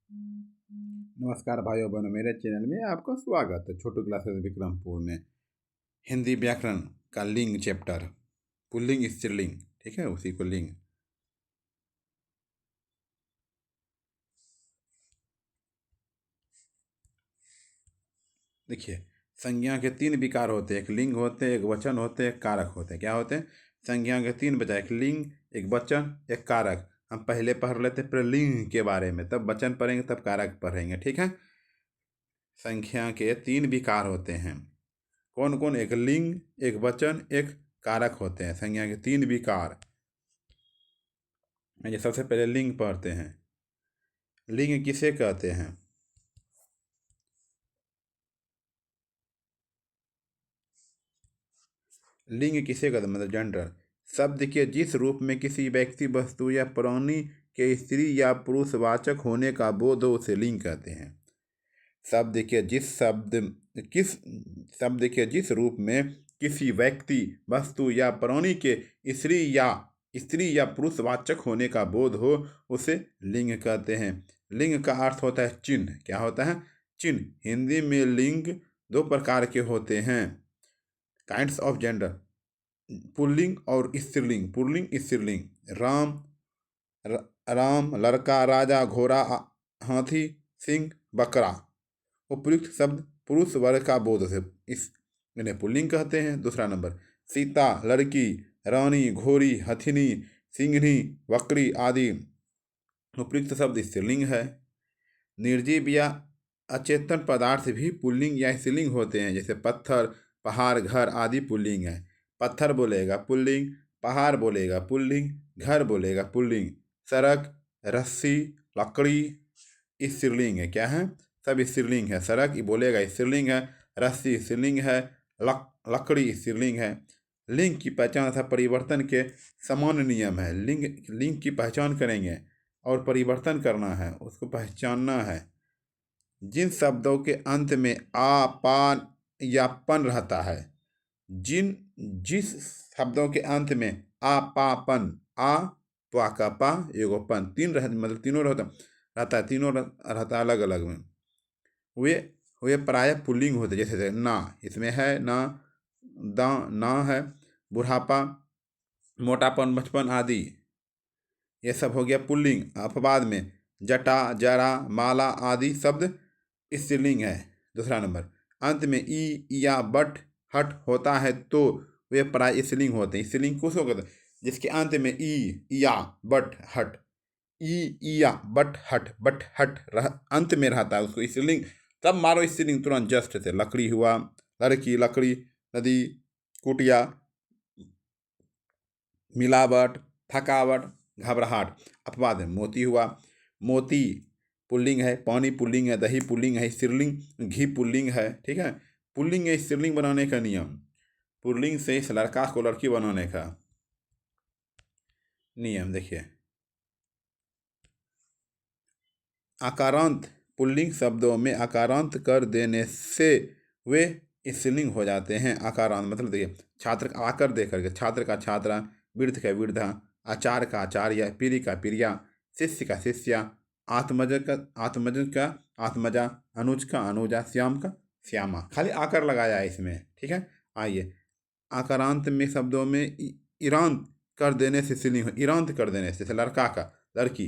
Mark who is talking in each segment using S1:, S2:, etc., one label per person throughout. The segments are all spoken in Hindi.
S1: नमस्कार भाइयों बहनों, मेरे चैनल में आपका स्वागत है। छोटू क्लासेस विक्रमपुर में हिंदी व्याकरण का लिंग चैप्टर पुल्लिंग स्त्रीलिंग, ठीक है, उसी को लिंग। देखिए, संज्ञा के तीन विकार होते हैं, एक लिंग होते हैं, एक वचन होते हैं, एक कारक होते हैं। क्या होते हैं? संज्ञा के तीन बचा, एक लिंग, एक वचन, एक कारक। हम पहले पढ़ लेते हैं लिंग के बारे में, तब वचन पढ़ेंगे, तब कारक पढ़ेंगे, ठीक है। संख्या के तीन विकार होते हैं। कौन कौन? एक लिंग, एक वचन, एक कारक होते हैं संज्ञा के तीन विकार। ये सबसे पहले लिंग पढ़ते हैं। लिंग किसे कहते हैं? लिंग किसे कहते हैं मतलब जेंडर। शब्द के जिस रूप में किसी व्यक्ति, वस्तु या प्राणी के स्त्री या पुरुषवाचक होने का बोध हो उसे लिंग कहते हैं। शब्द के जिस रूप में किसी व्यक्ति, वस्तु या प्राणी के स्त्री या पुरुषवाचक होने का बोध हो उसे लिंग कहते हैं। लिंग का अर्थ होता है चिन्ह। क्या होता है? चिन्ह। हिंदी में लिंग दो प्रकार के होते हैं, काइंड्स ऑफ जेंडर, पुल्लिंग और स्त्रीलिंग। पुल्लिंग स्त्रीलिंग। राम, लड़का, राजा, घोड़ा, हाथी, सिंह, बकरा। उपयुक्त शब्द पुरुष वर्ग का बोध से इन्हें पुल्लिंग कहते हैं। दूसरा नंबर, सीता, लड़की, रानी, घोड़ी, हथिनी, सिंघनी, बकरी आदि उपयुक्त शब्द स्त्रीलिंग है। निर्जीव या अचेतन पदार्थ भी पुल्लिंग या स्त्रीलिंग होते हैं, जैसे पत्थर, पहाड़, घर आदि पुल्लिंग है। पत्थर बोलेगा पुल्लिंग, पहाड़ बोलेगा पुल्लिंग, घर बोलेगा पुल्लिंग। सड़क, रस्सी, लकड़ी स्त्रीलिंग है। क्या है? सब स्त्रीलिंग है। सड़क ये बोलेगा स्त्रीलिंग है, रस्सी स्त्रीलिंग है, लकड़ी स्त्रीलिंग है। लिंग की पहचान तथा परिवर्तन के समान नियम है। लिंग की पहचान करेंगे और परिवर्तन करना है, उसको पहचानना है। जिन शब्दों के अंत में आ, पान या पन रहता है, जिस शब्दों के अंत में आ, पा, पन, आ, त्वा का पा, एगो पन, मतलब तीनों रहता है, तीनों रहता है अलग अलग में। वे प्राय पुल्लिंग होते, जैसे ना, इसमें है ना, दा ना है, बुढ़ापा, मोटापन, बचपन आदि, ये सब हो गया पुल्लिंग। अपवाद में जटा, जरा, माला आदि शब्द स्त्रीलिंग है। दूसरा नंबर, अंत में ई या बट हट होता है तो वे प्राय स्त्रीलिंग होते हैं। स्त्रीलिंग किसको कहते हैं? जिसके अंत में ई या बट हट, ई या बट हट अंत में रहता है, उसको स्त्रीलिंग। तब मारो स्त्रीलिंग तुरंत जस्ट से। लकड़ी हुआ, लड़की, लकड़ी, नदी, कुटिया, मिलावट, थकावट, घबराहट। अपवाद है, मोती हुआ, मोती पुल्लिंग है, पानी पुल्लिंग है, दही पुल्लिंग है, स्त्रीलिंग, घी पुल्लिंग है, ठीक है। पुल्लिंग या स्त्रीलिंग बनाने का नियम, पुल्लिंग से इस लड़का को लड़की बनाने का नियम देखिए। आकारांत पुल्लिंग शब्दों में आकारांत कर देने से वे स्त्रीलिंग हो जाते हैं। आकारांत मतलब देखिए, छात्र आकर दे करके, छात्र का छात्रा, वृद्ध का वृद्धा, आचार्य का आचार्य, पीरी का प्रिया, शिष्य का शिष्या, आत्मज का आत्मजा, अनुज का अनुजा, श्याम का श्यामा। खाली आकर लगाया है इसमें, ठीक है। आइए, आकारांत में शब्दों में ईरांत कर देने से स्त्रीलिंग हो, ईरांत कर देने से, जैसे लड़का का लड़की,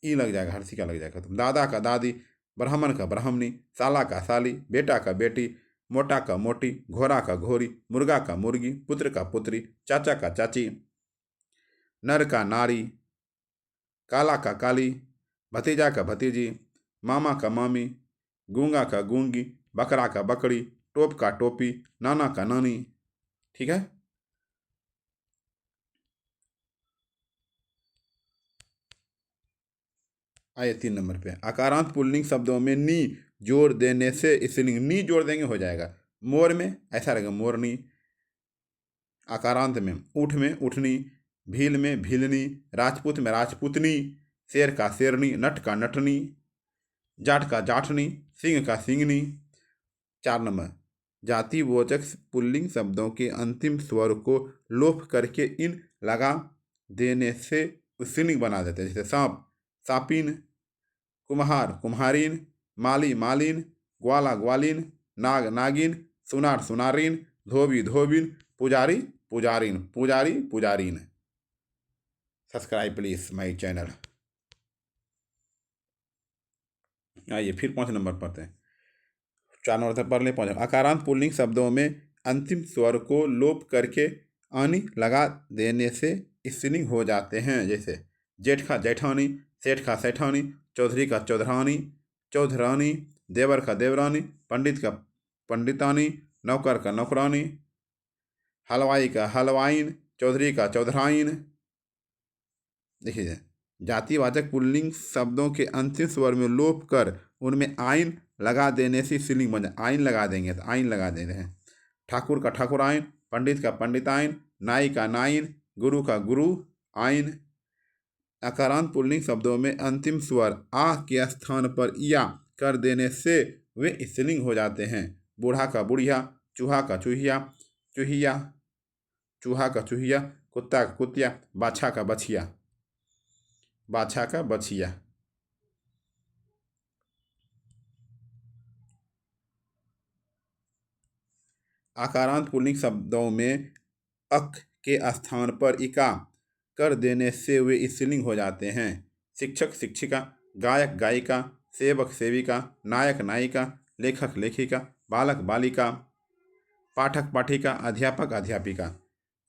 S1: ई लग जाएगा, हर्षी का लग जाएगा। तो दादा का दादी, ब्राह्मण का ब्राह्मणी, साला का साली, बेटा का बेटी, मोटा का मोटी, घोड़ा का घोड़ी, मुर्गा का मुर्गी, पुत्र का पुत्री, चाचा का चाची, नर का नारी, काला का काली, भतीजा का भतीजी, मामा का मामी, गूंगा का गूंगी, बकरा का बकरी, टोप का टोपी, नाना का नानी, ठीक है। आइए 3 नंबर पे, आकारांत पुल्लिंग शब्दों में नी जोड़ देने से स्त्रीलिंग, नी जोड़ देंगे हो जाएगा। मोर में ऐसा रहेगा, मोरनी। आकारांत में ऊँट में उठनी, भील में भीलनी, राजपूत में राजपूतनी, शेर का शेरनी, नट का नटनी, जाट का जाटनी, सिंह का सिंगनी। 4 नंबर, जातिवाचक पुल्लिंग शब्दों के अंतिम स्वर को लोप करके इन लगा देने से स्त्रीलिंग बना देते हैं, जैसे सांप, सापिन, कुम्हार कुम्हारीन, माली मालिन, ग्वाला ग्वालिन, नाग नागिन, सुनार सुनारिन, धोबी धोबिन, पुजारी पुजारिन, पुजारी पुजारीन। Subscribe please my channel. आइए फिर 5 नंबर पढ़ते हैं। 4 नंबर तक पढ़ ले। 5 अकारांत पुल्लिंग शब्दों में अंतिम स्वर को लोप करके आनी लगा देने से स्त्रीलिंग हो जाते हैं। जैसे जेठ का जेठानी, सेठ का सेठानी, चौधरी का चौधरानी चौधरानी, देवर का देवरानी, पंडित का पंडितानी, नौकर का नौकरानी, हलवाई का हलवाइन, चौधरी का चौधराइन। देखिए जातिवाचक पुल्लिंग शब्दों के अंतिम स्वर में लोप कर उनमें आइन लगा देने से स्त्रीलिंग बन जाए। आइन लगा देंगे तो आइन लगा देते हैं। ठाकुर का ठाकुराइन, पंडित का पंडिताइन, नाई का नाइन, गुरु का गुरु आइन। अकारांत पुल्लिंग शब्दों में अंतिम स्वर आ के स्थान पर या कर देने से वे स्त्रीलिंग हो जाते हैं। बूढ़ा का बुढ़िया, चूहा का चूहिया चूहिया, चूहा का चूहिया, कुत्ता का कुतिया, बाछा का बछिया बाछा का बछिया। आकारांत पुल्लिंग शब्दों में अक के स्थान पर इका कर देने से वे स्त्रीलिंग हो जाते हैं। शिक्षक शिक्षिका, गायक गायिका, सेवक सेविका, नायक नायिका, लेखक लेखिका, बालक बालिका, पाठक पाठिका, अध्यापक अध्यापिका।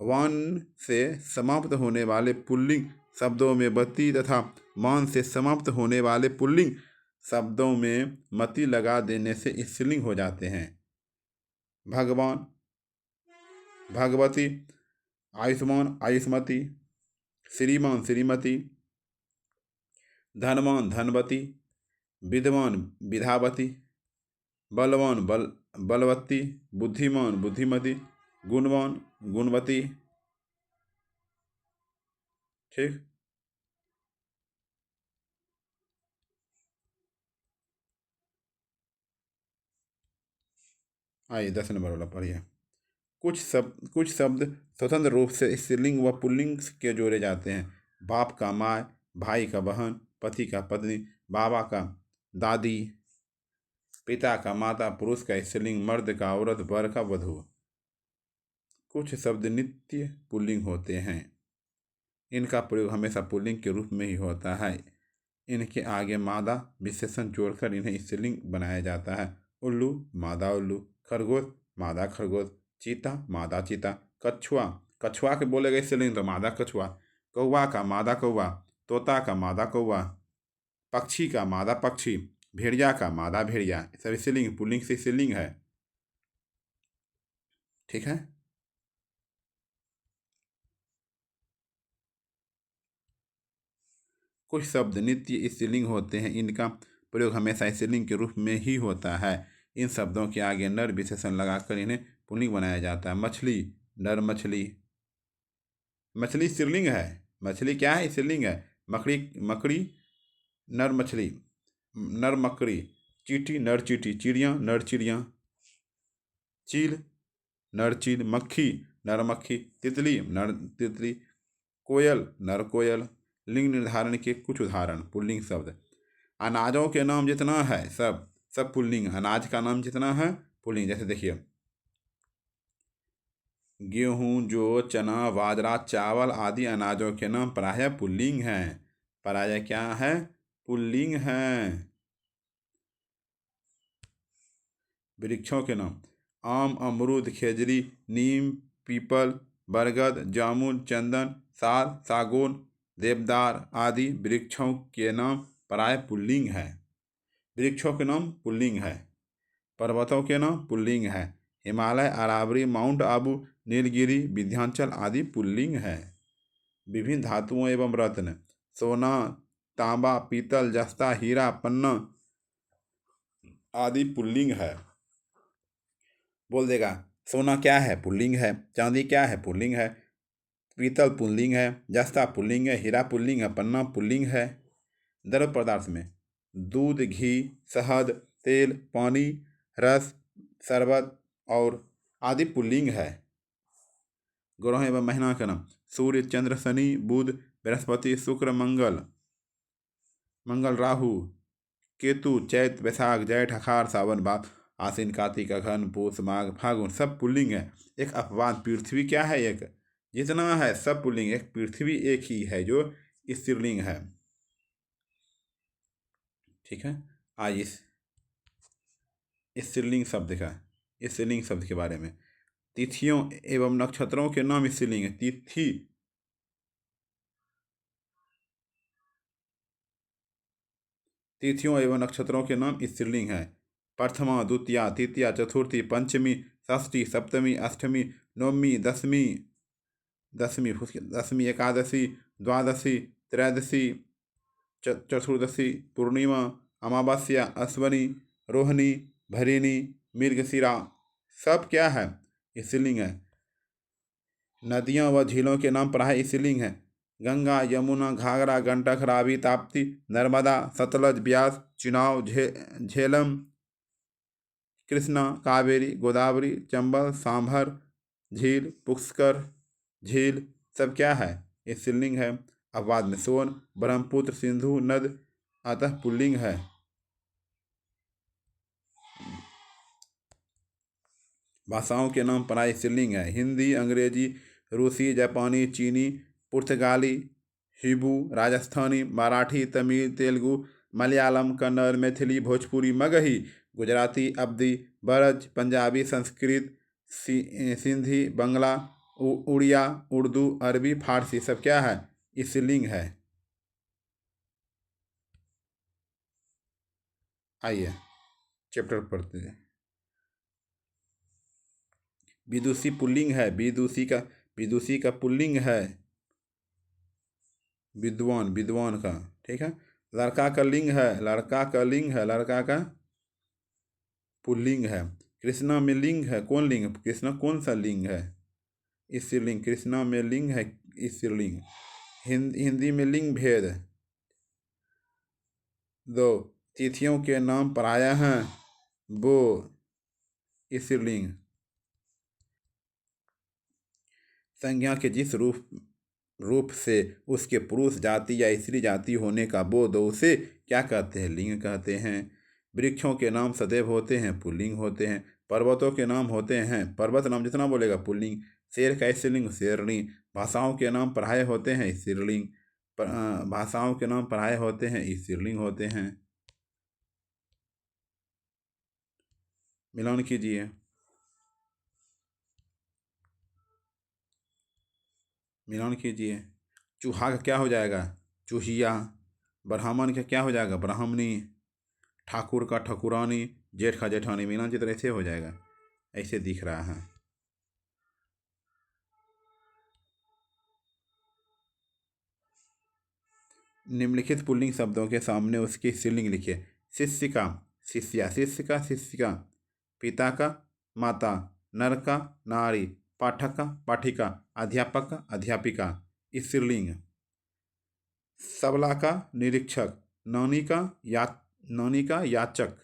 S1: वान से समाप्त होने वाले पुल्लिंग शब्दों में बत्ती तथा मान से समाप्त होने वाले पुल्लिंग शब्दों में मति लगा देने से स्त्रीलिंग हो जाते हैं। भगवान भगवती, आयुष्मान आयुष्मती, श्रीमान श्रीमती, धनवान धनवती, विद्वान विधावती, बलवान बलवती, बुद्धिमान बुद्धिमती, गुणवान गुणवती। ठीक। आइए 10 नंबर वाला पढ़िए। कुछ शब्द स्वतंत्र रूप से स्त्रीलिंग व पुल्लिंग के जोड़े जाते हैं। बाप का माँ, भाई का बहन, पति का पत्नी, बाबा का दादी, पिता का माता, पुरुष का स्त्रीलिंग, मर्द का औरत, वर का वधू। कुछ शब्द नित्य पुल्लिंग होते हैं। इनका प्रयोग हमेशा पुल्लिंग के रूप में ही होता है। इनके आगे मादा विशेषण जोड़कर इन्हें स्त्रीलिंग बनाया जाता है। उल्लू मादा उल्लू, खरगोश मादा खरगोश, चीता मादा चीता, कछुआ कछुआ के बोलेगा स्त्रीलिंग तो मादा कछुआ, कौवा का मादा कौवा, तोता का मादा कौवा, पक्षी का मादा पक्षी, भेड़िया का मादा भेड़िया। सब स्त्रीलिंग पुल्लिंग से स्त्रीलिंग है। ठीक है। कुछ शब्द नित्य स्त्रीलिंग होते हैं। इनका प्रयोग हमेशा स्त्रीलिंग के रूप में ही होता है। इन शब्दों के आगे नर विशेषण लगाकर इन्हें पुल्लिंग बनाया जाता है। मछली नर मछली, मछली स्त्रीलिंग है। मछली क्या है? स्त्रीलिंग है। मकड़ी मकड़ी नर मछली, नर मकड़ी। चींटी नर चींटी, चिड़िया नर चिड़िया, चील नर चील, मक्खी नर मक्खी, तितली नर तितली, कोयल नर कोयल। लिंग निर्धारण के कुछ उदाहरण पुल्लिंग शब्द। अनाजों के नाम जितना है सब पुल्लिंग। अनाज का नाम जितना है पुल्लिंग। जैसे देखिए गेहूँ, जौ, चना, बाजरा, चावल आदि अनाजों के नाम प्रायः पुल्लिंग हैं। प्रायः क्या है? पुल्लिंग हैं। वृक्षों के नाम आम, अमरूद, खेजड़ी, नीम, पीपल, बरगद, जामुन, चंदन, साल, सागौन, देवदार आदि वृक्षों के नाम प्राय पुल्लिंग है। वृक्षों के नाम पुल्लिंग है। पर्वतों के नाम पुल्लिंग है। हिमालय, अरावली, माउंट आबू, नीलगिरी, विंध्याचल आदि पुल्लिंग है। विभिन्न धातुओं एवं रत्न सोना, तांबा, पीतल, जस्ता, हीरा, पन्ना आदि पुल्लिंग है। बोल देगा सोना क्या है? पुल्लिंग है। चांदी क्या है? पुल्लिंग है। पीतल पुल्लिंग है, जस्ता पुल्लिंग है, हीरा पुल्लिंग है, पन्ना पुल्लिंग है। द्रव पदार्थ में दूध, घी, शहद, तेल, पानी, रस, शरबत और आदि पुल्लिंग है। ग्रह एवं महीना का नाम सूर्य, चंद्र, शनि, बुध, बृहस्पति, शुक्र, मंगल राहु केतु, चैत, वैशाख, जैठ, आषाढ़, सावन, भाद, आश्विन, कार्तिक, अघन, पूष, माघ, फागुन सब पुल्लिंग है। एक अपवाद पृथ्वी क्या है, एक जितना है सब पुल्लिंग, एक पृथ्वी एक ही है जो स्त्रीलिंग है। ठीक है। आज इस स्त्रीलिंग शब्द का, स्त्रीलिंग शब्द के बारे में, तिथियों एवं नक्षत्रों के नाम स्त्रीलिंग है। तिथियों एवं नक्षत्रों के नाम स्त्रीलिंग है। प्रथमा, द्वितीया, तृतीया, चतुर्थी, पंचमी, षष्ठी, सप्तमी, अष्टमी, नवमी, दसवीं, एकादशी, द्वादशी, त्रयोदशी, चतुर्दशी, पूर्णिमा, अमावस्या, अश्वनी, रोहिणी, भरिणी, मृगशिरा सब क्या है, स्त्रीलिंग है। नदियों व झीलों के नाम प्राय स्त्रीलिंग है। गंगा, यमुना, घाघरा, गंडक, रावी, ताप्ती, नर्मदा, सतलज, ब्यास, चिनाब, झेलम, कृष्णा, कावेरी, गोदावरी, चंबल, सांभर झील, पुष्कर झील सब क्या है, स्त्रीलिंग है। अपवाद में सोन, ब्रह्मपुत्र, सिंधु नद अतः पुल्लिंग है। भाषाओं के नाम प्राय स्त्रीलिंग है। हिंदी, अंग्रेजी, रूसी, जापानी, चीनी, पुर्तगाली, हिब्रू, राजस्थानी, मराठी, तमिल, तेलुगु, मलयालम, कन्नड़, मैथिली, भोजपुरी, मगही, गुजराती, अवधी, ब्रज, पंजाबी, संस्कृत, सिंधी, बंगला, उड़िया, उर्दू, अरबी, फारसी सब क्या है, स्त्रीलिंग है। आइए चैप्टर पढ़ते हैं। विदुषी पुल्लिंग है। विदुषी का पुल्लिंग है विद्वान, विद्वान का। ठीक है। लड़का का लिंग है, लड़का का पुल्लिंग है। कृष्णा में लिंग है, कौन लिंग, कृष्णा कौन सा लिंग है, स्त्रीलिंग। कृष्णा में लिंग है स्त्रीलिंग। हिंदी में लिंग भेद। दो, तिथियों के नाम पराया हैं, वो स्त्रीलिंग। संज्ञा के जिस रूप से उसके पुरुष जाति या स्त्री जाति होने का बोध हो उसे क्या कहते हैं, लिंग कहते हैं। वृक्षों के नाम सदैव होते हैं, पुल्लिंग होते हैं। पर्वतों के नाम होते हैं, पर्वत नाम जितना बोलेगा पुल्लिंग। शेर का स्त्रीलिंग शेरनी। भाषाओं के नाम पराये होते हैं, स्त्रीलिंग। भाषाओं के नाम पराये होते हैं, स्त्रीलिंग होते हैं। मिलान कीजिए। मिलान कीजिए। चूहा का क्या हो जाएगा, चूहिया। ब्राह्मण का क्या हो जाएगा, ब्राह्मणी। ठाकुर का ठकुरानी, जेठ का जेठानी। मिलान चित्र ऐसे हो जाएगा, ऐसे दिख रहा है। निम्नलिखित पुल्लिंग शब्दों के सामने उसकी स्त्रीलिंग लिखिए। शिष्य का शिष्या, शिष्य का शिक्षिका, पिता का माता, नर का नारी, पाठक का पाठिका, अध्यापक का अध्यापिका, स्त्रीलिंग। सबला का निरीक्षक, नानी का याचक।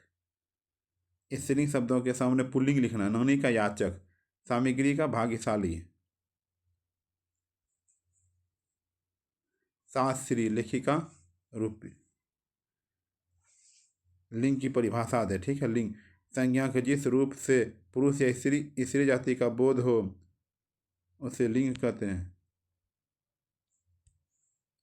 S1: स्त्रीलिंग शब्दों के सामने पुल्लिंग लिखना, नानी का याचक। सामग्री का भाग्यशाली। शास्त्री, लेखिका, रूपी। लिंग की परिभाषा दे। ठीक है। लिंग संज्ञा के जिस रूप से पुरुष या स्त्री जाति का बोध हो उसे लिंग कहते हैं।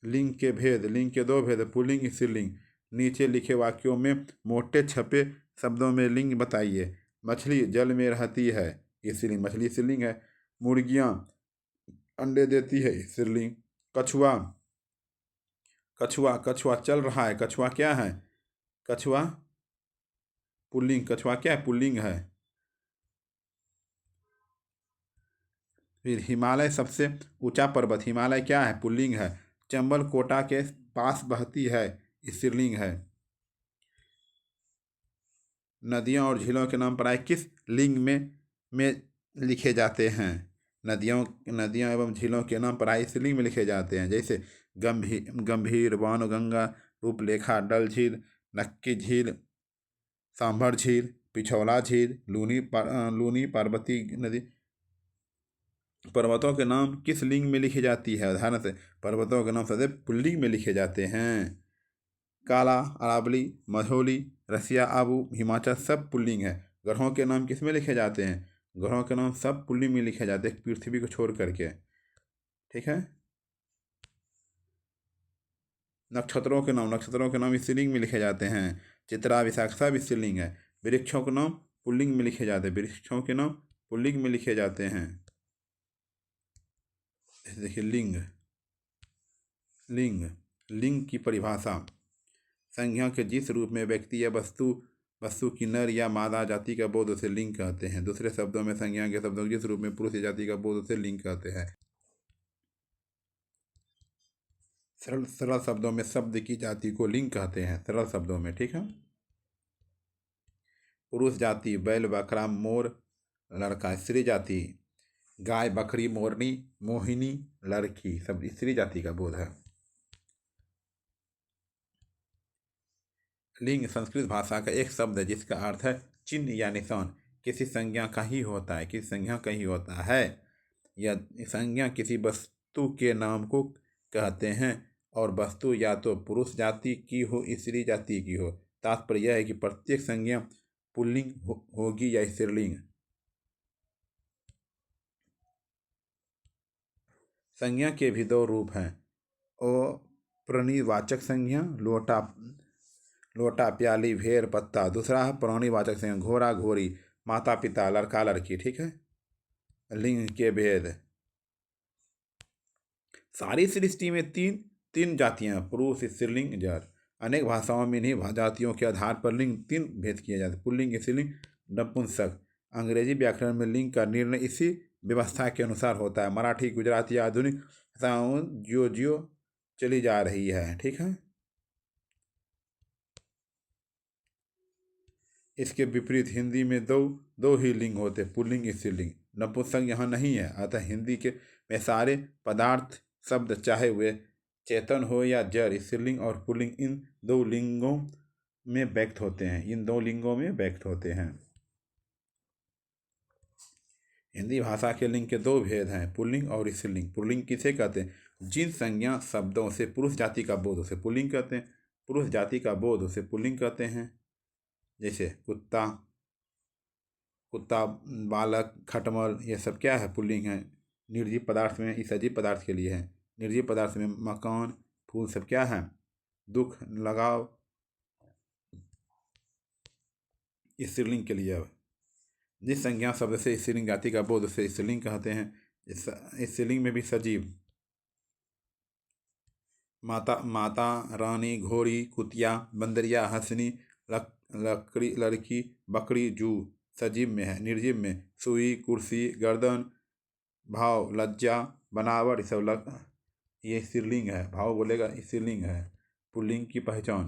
S1: लिंग के भेद, लिंग के दो भेद, पुल्लिंग स्त्रीलिंग। नीचे लिखे वाक्यों में मोटे छपे शब्दों में लिंग बताइए। मछली जल में रहती है, स्त्रीलिंग, मछली स्त्रीलिंग है। मुर्गियां अंडे देती है, स्त्रीलिंग। कछुआ, कछुआ चल रहा है, कछुआ क्या है, कछुआ पुल्लिंग। कछुआ क्या है, पुल्लिंग है। फिर हिमालय सबसे ऊंचा पर्वत, हिमालय क्या है, पुल्लिंग है। चंबल कोटा के पास बहती है, स्त्रीलिंग है। नदियों और झीलों के नाम प्राय किस लिंग में लिखे जाते हैं, नदियों एवं झीलों के नाम प्राय स्त्रीलिंग में लिखे जाते हैं। जैसे गंभीर, बाणगंगा, रूपलेखा, डल झील, नक्की झील, सांभर झील, पिछौला झील, लूनी पार्वती नदी। पर्वतों के नाम किस लिंग में लिखी जाती है, उदाहरण से पर्वतों के नाम सदैव पुल्लिंग में लिखे जाते हैं। काला, अरावली, मझौली, रसिया, आबू, हिमाचल सब पुल्लिंग है। ग्रहों के नाम किस में लिखे जाते हैं? ग्रहों के नाम सब पुल्लिंग में लिखे जाते हैं, पृथ्वी को छोड़ करके। ठीक है। नक्षत्रों के नाम स्त्रीलिंग में लिखे जाते हैं। चित्रा, विशाख सब स्त्रीलिंग है। वृक्षों के नाम पुल्लिंग में लिखे जाते हैं, वृक्षों के नाम पुल्लिंग में लिखे जाते हैं। देखिए लिंग, लिंग लिंग की परिभाषा, संज्ञा के जिस रूप में व्यक्ति या वस्तु वस्तु की नर या मादा जाति का बोध उसे लिंग कहते हैं। दूसरे शब्दों में संज्ञा के शब्दों के जिस रूप में पुरुष जाति का बोध उसे लिंग कहते हैं। सरल सरल शब्दों में शब्द की जाति को लिंग कहते हैं, सरल शब्दों में। ठीक है। पुरुष जाति बैल, बकरा, मोर, लड़का। स्त्री जाति गाय, बकरी, मोरनी, मोहिनी, लड़की सब स्त्री जाति का बोध है। लिंग संस्कृत भाषा का एक शब्द है जिसका अर्थ है चिन्ह या निशान। किसी संज्ञा का ही होता है, किसी संज्ञा का ही होता है। यह संज्ञा किसी वस्तु के नाम को कहते हैं और वस्तु या तो पुरुष जाति की हो स्त्री जाति की हो। तात्पर्य यह है कि प्रत्येक संज्ञा पुल्लिंग होगी या स्त्रीलिंग। संज्ञा के भी दो रूप हैं। प्राणीवाचक संज्ञा, लोटा, लोटा, प्याली, भेड़, पत्ता। दूसरा है प्राणीवाचक संज्ञा, घोड़ा, घोड़ी, माता पिता, लड़का, लड़की। ठीक है। लिंग के भेद, सारी सृष्टि में तीन तीन जातियां, पुरुष, स्त्रीलिंग, जड़। अनेक भाषाओं में इन्हीं जातियों के आधार पर लिंग तीन भेद किए जाते हैं, पुल्लिंग, स्त्रीलिंग, नपुंसक। अंग्रेजी व्याकरण में लिंग का निर्णय इसी व्यवस्था के अनुसार होता है। मराठी, गुजराती, आधुनिक भाषाओं जो जो चली जा रही है। ठीक है। इसके विपरीत हिंदी में दो दो ही लिंग होते, पुल्लिंग, स्त्रीलिंग। नपुंसक यहाँ नहीं है। अतः हिंदी के में सारे पदार्थ शब्द चाहे वे चेतन हो या जड़, स्त्रीलिंग और पुल्लिंग इन दो लिंगों में व्यक्त होते हैं, इन दो लिंगों में व्यक्त होते हैं। हिंदी भाषा के लिंग के दो भेद हैं, पुल्लिंग और स्त्रीलिंग। पुल्लिंग किसे कहते हैं? जिन संज्ञा शब्दों से पुरुष जाति का बोध उसे पुल्लिंग कहते हैं, पुरुष जाति का बोध उसे पुल्लिंग कहते हैं। जैसे कुत्ता, कुत्ता, बालक, खटमल, ये सब क्या है? पुल्लिंग है। निर्जीव पदार्थ में, इस सजीव पदार्थ के लिए है। निर्जीव पदार्थ में मकान, फूल सब क्या है? दुख, लगाव, स्त्रीलिंग के लिए। जिस संज्ञा शब्द से स्त्रीलिंग जाति का बोध उसे स्त्रीलिंग कहते हैं। स्त्रीलिंग में भी सजीव, माता, माता, रानी, घोड़ी, कुतिया, बंदरिया, हंसनी, लकड़ी, लड़की, बकरी, जू सजीव में है। निर्जीव में सुई, कुर्सी, गर्दन, भाव, लज्जा, बनावट, ये सब ये स्त्रीलिंग है। भाव बोलेगा स्त्रीलिंग है। पुल्लिंग की पहचान,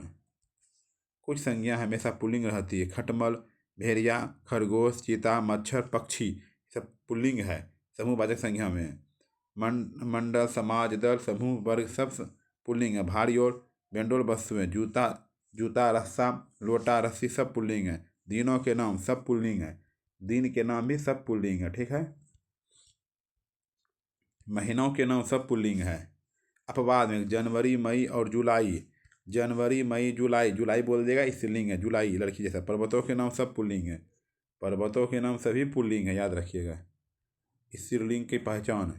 S1: कुछ संज्ञा हमेशा पुल्लिंग रहती है। खटमल, भेड़िया, खरगोश, चीता, मच्छर, पक्षी सब पुल्लिंग है समूहवाचक संज्ञा में। मंडल, समाज, दल, समूह, वर्ग सब पुल्लिंग है। भारी और बेंडोल वस्तुएं, जूता, जूता, रस्सा, लोटा, रस्सी सब पुल्लिंग है। दिनों के नाम सब पुल्लिंग है। दिन के नाम भी सब पुल्लिंग है। ठीक है। महीनों के नाम सब पुल्लिंग है। अपवाद में जनवरी, मई और जुलाई। जनवरी, मई, जुलाई, जुलाई बोल देगा स्त्रीलिंग है, जुलाई लड़की जैसा। पर्वतों के नाम सब पुल्लिंग है, पर्वतों के नाम सभी पुल्लिंग है, याद रखिएगा। स्त्रीलिंग की पहचान,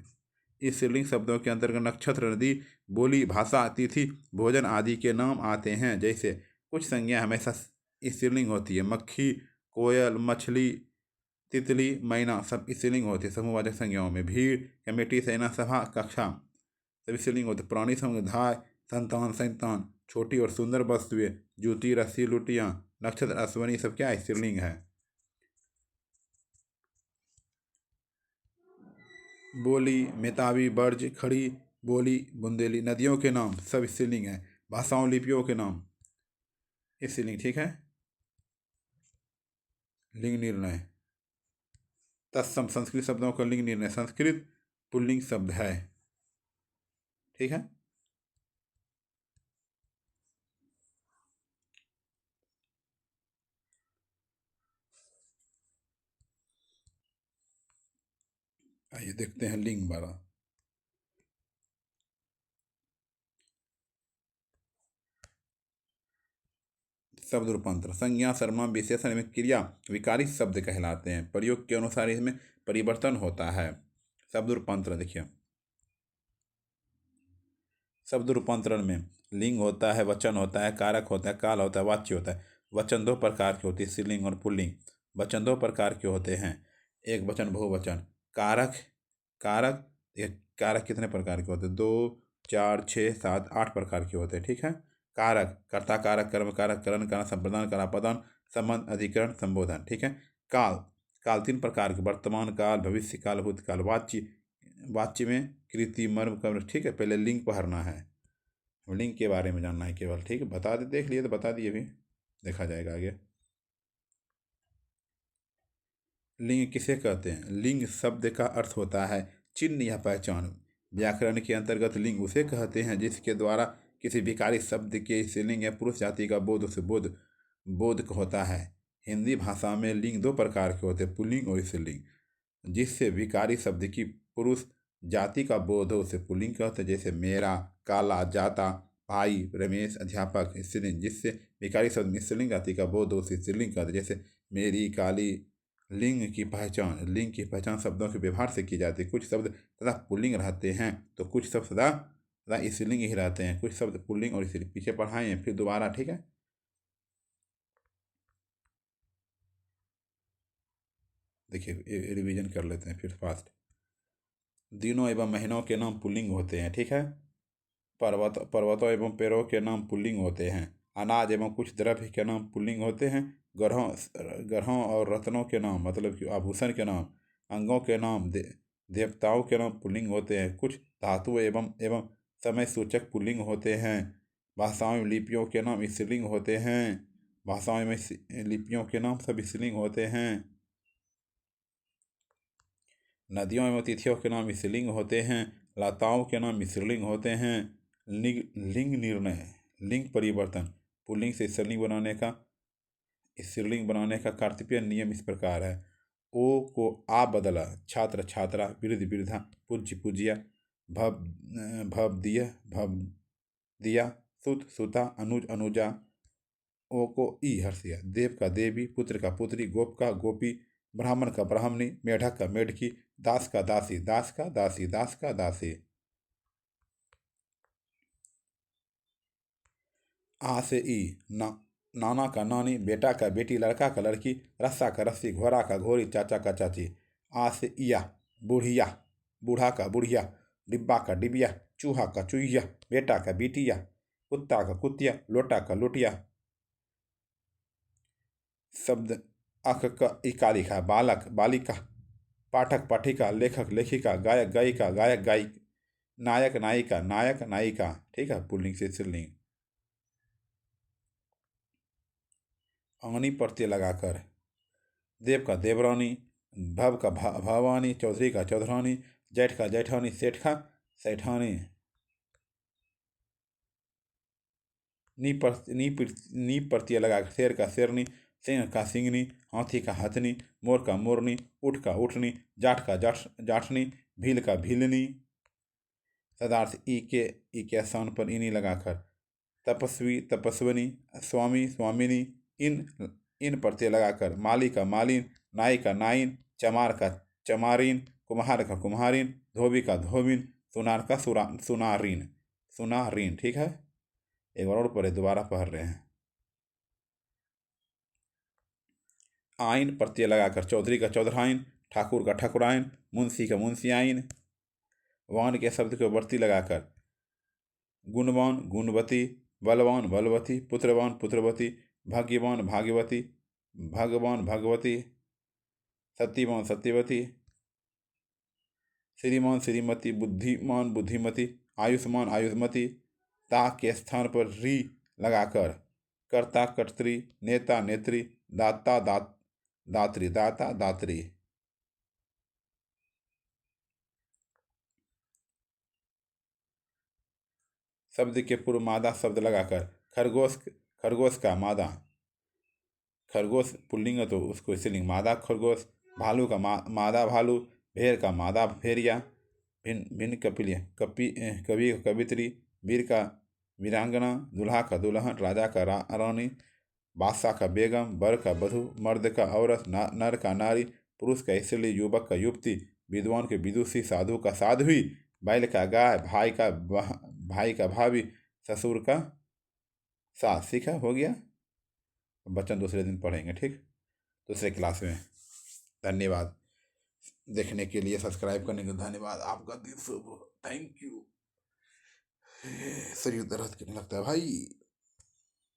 S1: इस स्त्रीलिंग शब्दों के अंतर्गत नक्षत्र, नदी, बोली, भाषा, तिथि, भोजन आदि के नाम आते हैं। जैसे कुछ संज्ञा हमेशा स्त्रीलिंग होती है। मक्खी, कोयल, मछली, तितली, मैना सब स्त्रीलिंग होती है समूहवाचक संज्ञाओं में। भीड़, कमेटी, सेना, सभा, कक्षा सब स्त्रीलिंग होते। प्राणी समूह, धाय, संतान, संतान, छोटी और सुंदर वस्तुएं, जूती, रस्सी, लुटियां, नक्षत्र, अश्वनी सब क्या स्त्रीलिंग है। बोली, मितावी, बर्ज, खड़ी, बोली, बुंदेली। नदियों के नाम सब स्त्रीलिंग है। भाषाओं, लिपियों के नाम स्त्रीलिंग। ठीक है। लिंग निर्णय, तत्सम संस्कृत शब्दों का लिंग निर्णय, संस्कृत पुल्लिंग शब्द है। ठीक है। आइए देखते हैं लिंग वाला। शब्द रूपांतर संज्ञा सर्वनाम विशेषण में क्रिया विकारी शब्द कहलाते हैं। प्रयोग के अनुसार इसमें परिवर्तन होता है। शब्द रूपांतरण देखिए, शब्द रूपांतरण में लिंग होता है, वचन होता है, कारक होता है, काल होता है, वाच्य होता है। वचन दो प्रकार के होते हैं, स्त्रीलिंग और पुल्लिंग। वचन दो प्रकार के होते हैं, एक वचन बहुवचन। कारक कारक कारक कितने प्रकार के होते हैं? 2 4 6 7 8 प्रकार के होते हैं। ठीक है। कारक कर्ता कारक कर्म कारक करण कारण संप्रदान करापदान संबंध अधिकरण संबोधन। ठीक है। काल काल 3 प्रकार के, वर्तमान काल, भविष्य काल, भूतकाल। वाच्य वाच्य में कृति मर्म कर्म। ठीक है। पहले लिंग पढ़ना है, लिंग के बारे में जानना है केवल। ठीक है। बता दे, देख लिए तो बता दिए, भी देखा जाएगा आगे। लिंग किसे कहते हैं? लिंग शब्द का अर्थ होता है चिन्ह या पहचान। व्याकरण के अंतर्गत लिंग उसे कहते हैं जिसके द्वारा किसी विकारी शब्द के स्त्रीलिंग या पुरुष जाति का बोध उसे बोध होता है। हिंदी भाषा में लिंग 2 प्रकार के होते हैं, पुल्लिंग और स्त्रीलिंग। जिससे विकारी शब्द की पुरुष जाति का बोध हो उसे पुल्लिंग कहते हैं, जैसे मेरा, काला, जाता, भाई, रमेश, अध्यापक। स्त्रीलिंग जिससे विकारी शब्द में स्त्रीलिंग जाति का बोध हो उसे स्त्रीलिंग कहते हैं, जैसे मेरी, काली। लिंग की पहचान शब्दों के व्यवहार से की जाती है। कुछ शब्द सदा पुल्लिंग रहते हैं तो कुछ शब्द सदा सदा स्त्रीलिंग ही रहते हैं। कुछ शब्द पुल्लिंग और स्त्रीलिंग पीछे पढ़ाए हैं, फिर दोबारा। ठीक है। देखिए रिवीजन कर लेते हैं फिर फास्ट। दिनों एवं महीनों के नाम पुल्लिंग होते हैं। ठीक है। पर्वतों एवं पेड़ों के नाम पुल्लिंग होते हैं। अनाज एवं कुछ द्रव्य के नाम पुल्लिंग होते हैं। ग्रहों और रत्नों के नाम, मतलब कि आभूषण के नाम, अंगों के नाम, देवताओं के नाम पुल्लिंग होते हैं। कुछ धातु एवं समय सूचक पुल्लिंग होते हैं। भाषाओं में लिपियों के नाम स्त्रीलिंग होते हैं। भाषाओं में लिपियों के नाम सब स्त्रीलिंग होते हैं। नदियों एवं तिथियों के नाम स्त्रीलिंग होते हैं। लताओं के नाम स्त्रीलिंग होते हैं। लिंग निर्णय, लिंग परिवर्तन, पुल्लिंग से स्त्रीलिंग बनाने का कार्तिकीय नियम इस प्रकार है। ओ को आ बदला, छात्र छात्रा, वृद्ध वृद्धा, पूज्य पूज्या, भव दिया, सुत सुता, अनुज अनुजा। ओ को ई हर्षिया, देव का देवी, पुत्र का पुत्री, गोप का गोपी, ब्राह्मण का ब्राह्मणी, मेढक का मेढकी, दास का दासी, दास का दासी, दास का दासी। आ से ई, नाना का नानी, बेटा का बेटी, लड़का का लड़की, रस्सा का रस्सी, घोड़ा का घोड़ी, चाचा का चाची। आ से इया, बुढ़िया, बूढ़ा का बुढ़िया, डिब्बा का डिबिया, चूहा का चूहिया, बेटा का बेटिया, कुत्ता का कुतिया, लोटा का लोटिया। शब्द अख का इका लिखा, बालक बालिका, पाठक पाठिका, लेखक लेखिका, गायक गायिका, गायक गायिक, नायक नायिका, नायक नायिका। ठीक है। पुल्लिंग से स्त्रीलिंग। अंगनी प्रत्यय लगाकर, देव का देवरानी, भव का भवानी, चौधरी का चौधरानी, जेठ का जेठानी, सेठ का सेठानी। नी प्रत्यय लगाकर, शेर का शेरनी, सिंह का सिंगनी, हाथी का हथनी, मोर का मोरनी, ऊँट का उठनी, जाट का जाठनी, भील का भीलनी। सदार्थ ई के स्थान पर इनी लगाकर, तपस्वी तपस्विनी, स्वामी स्वामिनी, इन प्रत्यय लगाकर, माली का मालिन, नाई का नाइन, चमार का चमारिन, कुम्हार का कुम्हारिन, धोबी का धोबिन, सुनार का सुनारिन सुनारिन। ठीक है। एक बार और पढ़े, दोबारा पढ़ रहे हैं। आइन प्रत्यय लगाकर, चौधरी का चौधराइन, ठाकुर का ठाकुराइन, मुंशी का मुंशियाइन। वान के शब्द को वर्ती लगाकर, गुणवान गुणवती, बलवान बलवती, पुत्रवान पुत्रवती, भाग्यवान भाग्यवती, भगवान भगवती, सत्यवान सत्यवती, श्रीमान श्रीमती, बुद्धिमान बुद्धिमती, आयुष्मान आयुष्मती। ता के स्थान पर री लगाकर, कर्ता कर्त्री, नेता नेत्री, दाता दात्री, दाता दात्री। शब्द के पूर्व मादा शब्द लगाकर, खरगोश का मादा, खरगोश पुल्लिंग तो उसको स्त्रीलिंग मादा खरगोश, भालू का मादा भालू, भेड़ का मादा भेड़िया, भिन्न कवि कवित्री, वीर का वीरांगना, दुल्हा का दुल्हन, राजा का रानी, बादशाह का बेगम, बर का बधू, मर्द का औरत, नर का नारी, पुरुष का स्त्री, युवक का युवती, विद्वान के विदुषी, साधु का साध्वी, बैल का गाय, भाई का भाभी, ससुर का सास। ठीक है, हो गया। बच्चन दूसरे दिन पढ़ेंगे, ठीक, दूसरे क्लास में। धन्यवाद देखने के लिए, सब्सक्राइब करने के लिए धन्यवाद। आपका दिन शुभ हो। Thank you. शरीर दर्द करने लगता है भाई।